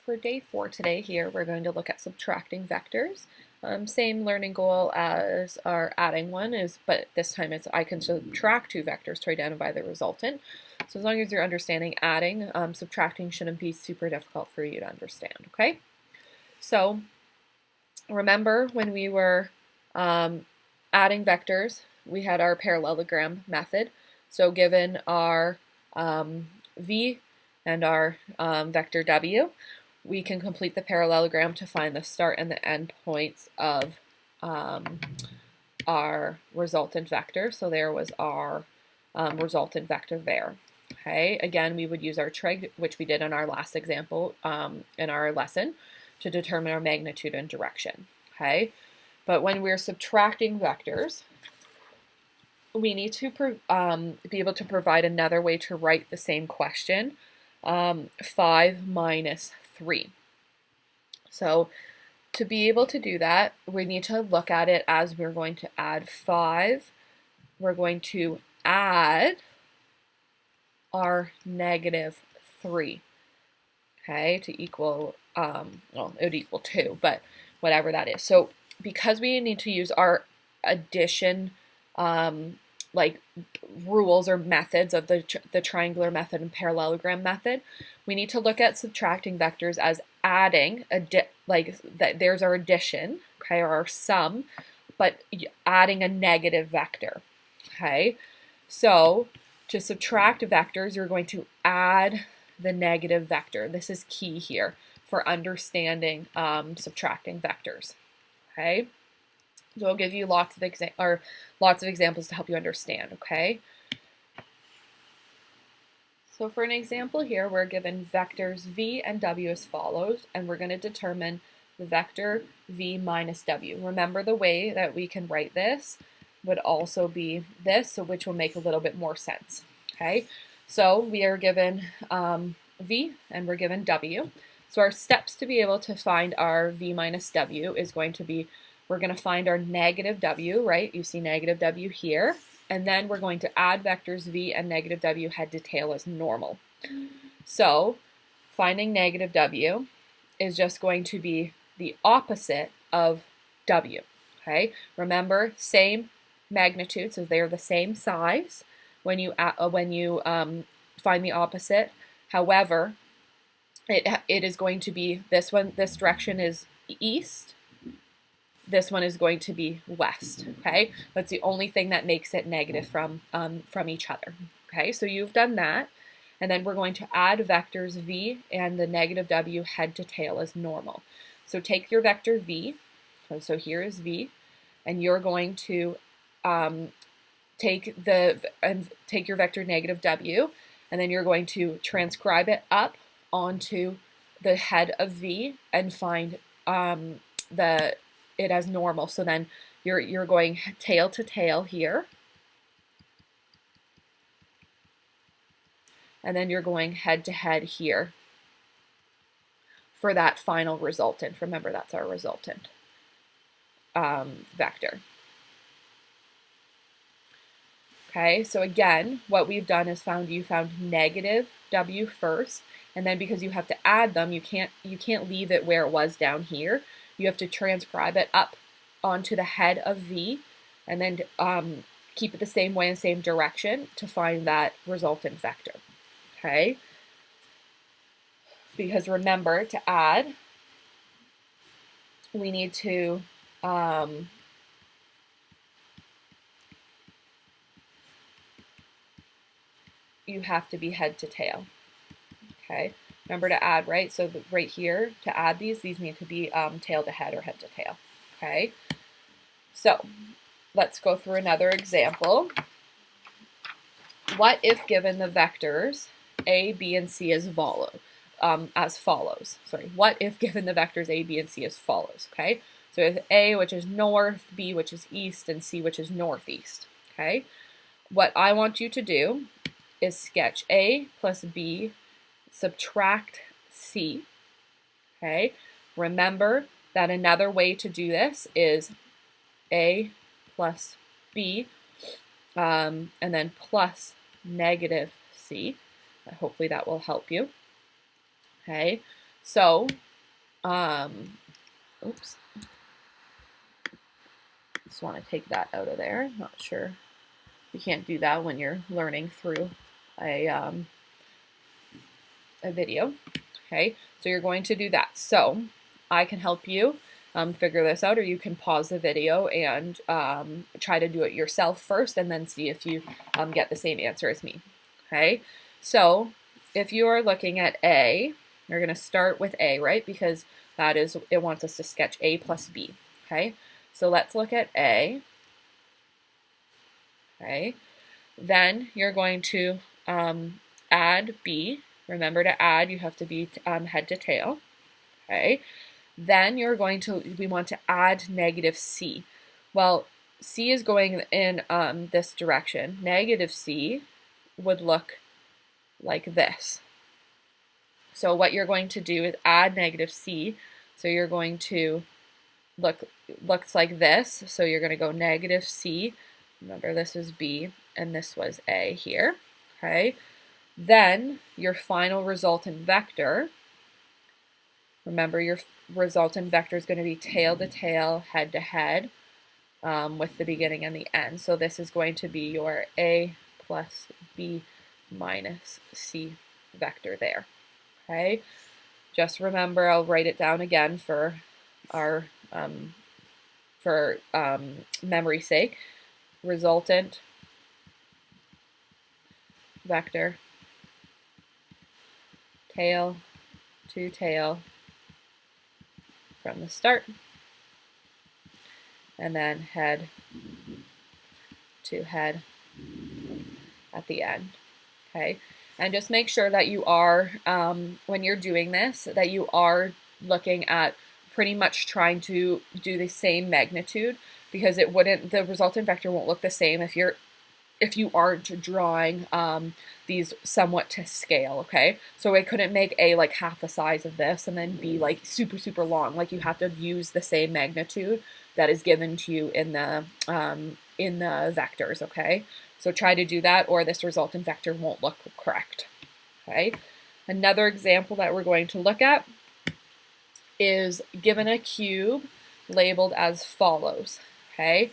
For day 4 today here, we're going to look at subtracting vectors. Same learning goal as our adding one is, but this time it's I can subtract two vectors to identify the resultant. So as long as you're understanding adding, subtracting shouldn't be super difficult for you to understand, okay? So remember when we were adding vectors, we had our parallelogram method. So given our v and our vector w, we can complete the parallelogram to find the start and the end points of our resultant vector. So there was our resultant vector there. Okay, again, we would use our trig, which we did in our last example in our lesson, to determine our magnitude and direction. Okay, but when we're subtracting vectors, we need to be able to provide another way to write the same question, 5 minus 3. So to be able to do that, we need to look at it as we're going to add 5. We're going to add our negative 3, okay, to equal, well, it would equal 2, but whatever that is. So because we need to use our addition like rules or methods of the triangular method and parallelogram method, we need to look at subtracting vectors as adding, like there's our addition, okay, or our sum, but adding a negative vector, okay? So to subtract vectors, you're going to add the negative vector. This is key here for understanding subtracting vectors, okay? So I'll give you lots of examples to help you understand, okay? So for an example here, we're given vectors v and w as follows, and we're going to determine the vector v minus w. Remember, the way that we can write this would also be this, so which will make a little bit more sense, okay? So we are given v and we're given w. So our steps to be able to find our v minus w is going to be, we're going to find our negative w, right? You see negative w here. And then we're going to add vectors v and negative w head to tail as normal. So finding negative w is just going to be the opposite of w, okay? Remember, same magnitude, so they're the same size when you find the opposite. However, it is going to be this one, this direction is east, this one is going to be west, okay? That's the only thing that makes it negative from each other, okay? So you've done that, and then we're going to add vectors v and the negative w head to tail as normal. So take your vector v, so here is v, and you're going to take your vector negative w, and then you're going to transcribe it up onto the head of v and find it as normal. So then you're going tail to tail here, and then you're going head to head here for that final resultant. Remember, that's our resultant vector. Okay, so again, what we've done is you found negative w first, and then because you have to add them, you can't leave it where it was down here. You have to transcribe it up onto the head of v, and then keep it the same way and same direction to find that resultant vector, okay? Because remember, to add, we need to you have to be head to tail, okay? Remember to add, right? So right here, to add these need to be tail to head or head to tail, okay? So let's go through another example. What if given the vectors a, b, and c as follows? What if given the vectors a, b, and c as follows, okay? So it's a, which is north, b, which is east, and c, which is northeast, okay? What I want you to do is sketch a plus b, subtract c, okay? Remember that another way to do this is a plus b, and then plus negative c. Hopefully that will help you. Okay, So, oops, just want to take that out of there. Not sure. You can't do that when you're learning through a video. Okay, so you're going to do that. So I can help you figure this out, or you can pause the video and try to do it yourself first and then see if you get the same answer as me. Okay, so if you are looking at A, you're going to start with A, right? Because that is, it wants us to sketch A plus B. Okay, so let's look at A. Okay, then you're going to add B. Remember to add, you have to be head to tail. Okay, then we want to add negative C. Well, C is going in this direction. Negative C would look like this. So what you're going to do is add negative C. So you're going to looks like this. So you're going to go negative C. Remember, this was B and this was A here. Okay. Then your final resultant vector, remember your resultant vector is going to be tail to tail, head to head, with the beginning and the end. So this is going to be your A plus B minus C vector there. Okay, just remember, I'll write it down again for our memory's sake. Resultant vector, tail to tail from the start, and then head to head at the end. Okay, and just make sure that you are, when you're doing this, that you are looking at pretty much trying to do the same magnitude, because the resultant vector won't look the same if you aren't drawing these somewhat to scale, okay? So I couldn't make A like half the size of this and then B like super, super long. Like, you have to use the same magnitude that is given to you in the vectors, okay? So try to do that, or this resultant vector won't look correct, okay? Another example that we're going to look at is given a cube labeled as follows, okay?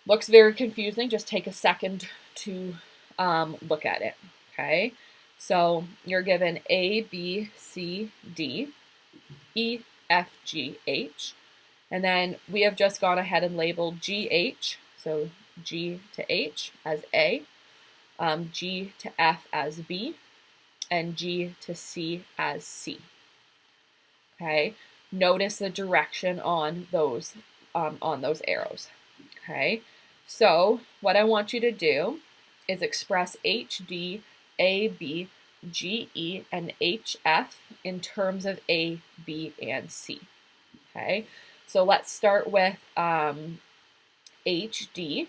Looks very confusing. Just take a second to look at it, okay? So you're given A, B, C, D, E, F, G, H, and then we have just gone ahead and labeled GH, so G to H as A, G to F as B, and G to C as C. Okay, notice the direction on those arrows. Okay, so what I want you to do is express HD, AB, GE, and HF in terms of A, B, and C. Okay, so let's start with HD.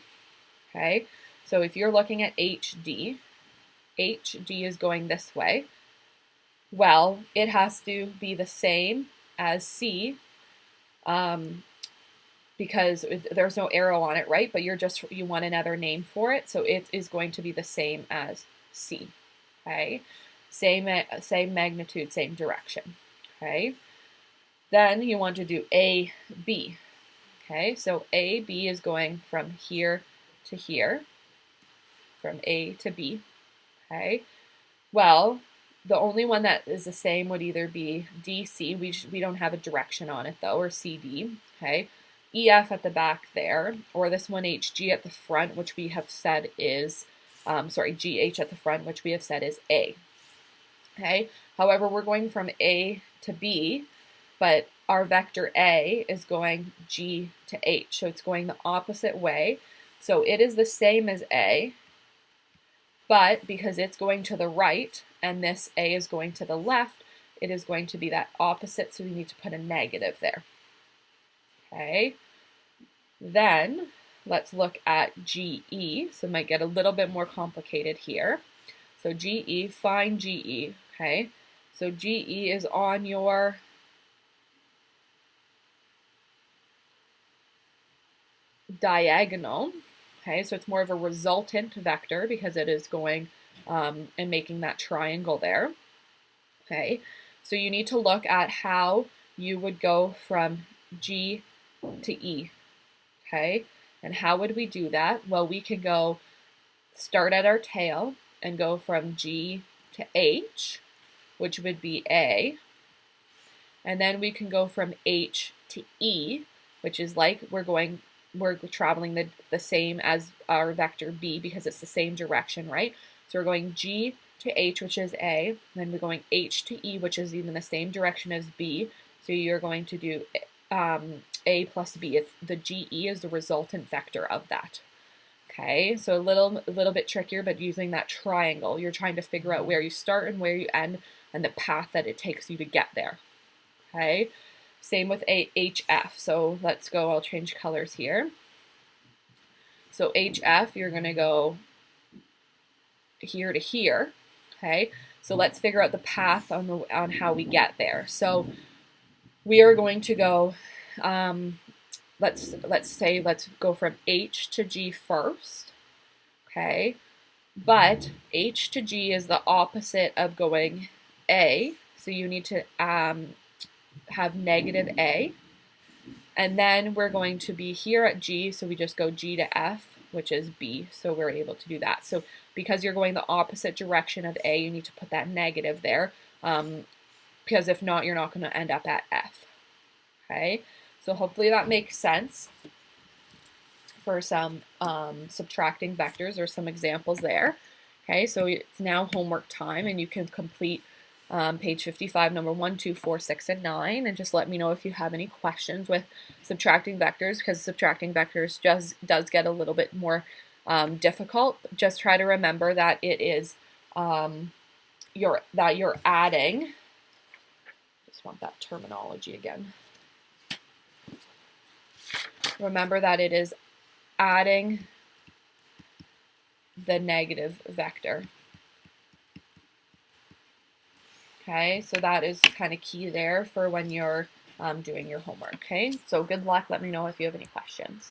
Okay, so if you're looking at HD, HD is going this way. Well, it has to be the same as C, because there's no arrow on it, right? But you want another name for it, so it is going to be the same as C. Okay, same magnitude, same direction. Okay, then you want to do AB. Okay, so AB is going from here to here, from A to B. Okay, well, the only one that is the same would either be DC, we don't have a direction on it though, or CD, okay? EF at the back there, or this one HG at the front, which we have said is, GH at the front, which we have said is A, okay? However, we're going from A to B, but our vector A is going G to H, so it's going the opposite way. So it is the same as A, but because it's going to the right and this A is going to the left, it is going to be that opposite, so we need to put a negative there. Okay, then let's look at GE, so it might get a little bit more complicated here. So GE, find GE, okay? So GE is on your diagonal. Okay, so it's more of a resultant vector because it is going and making that triangle there. Okay, So you need to look at how you would go from G to E, okay? And how would we do that? Well, we can go start at our tail and go from G to H, which would be A. And then we can go from H to E, which is like we're traveling the same as our vector B because it's the same direction, right? So we're going G to H, which is A, and then we're going H to E, which is even the same direction as B. So you're going to do A plus B. The GE is the resultant vector of that. Okay, so a little bit trickier, but using that triangle, you're trying to figure out where you start and where you end and the path that it takes you to get there. Okay, same with HF. So let's go, I'll change colors here. So HF, you're going to go here to here. Okay, so let's figure out the path on how we get there. So we are going to go, let's go from H to G first. Okay, but H to G is the opposite of going A, so you need to have negative A. And then we're going to be here at G, so we just go G to F, which is B, so we're able to do that. So because you're going the opposite direction of A, you need to put that negative there, because if not, you're not going to end up at F. Okay, so hopefully that makes sense for some subtracting vectors or some examples there. Okay, so it's now homework time, and you can complete page 55, number 1, 2, 4, 6, and 9, and just let me know if you have any questions with subtracting vectors, because subtracting vectors does get a little bit more difficult. Just try to remember that it is you're adding. Just want that terminology again. Remember that it is adding the negative vector. Okay, so that is kind of key there for when you're doing your homework. Okay, so good luck. Let me know if you have any questions.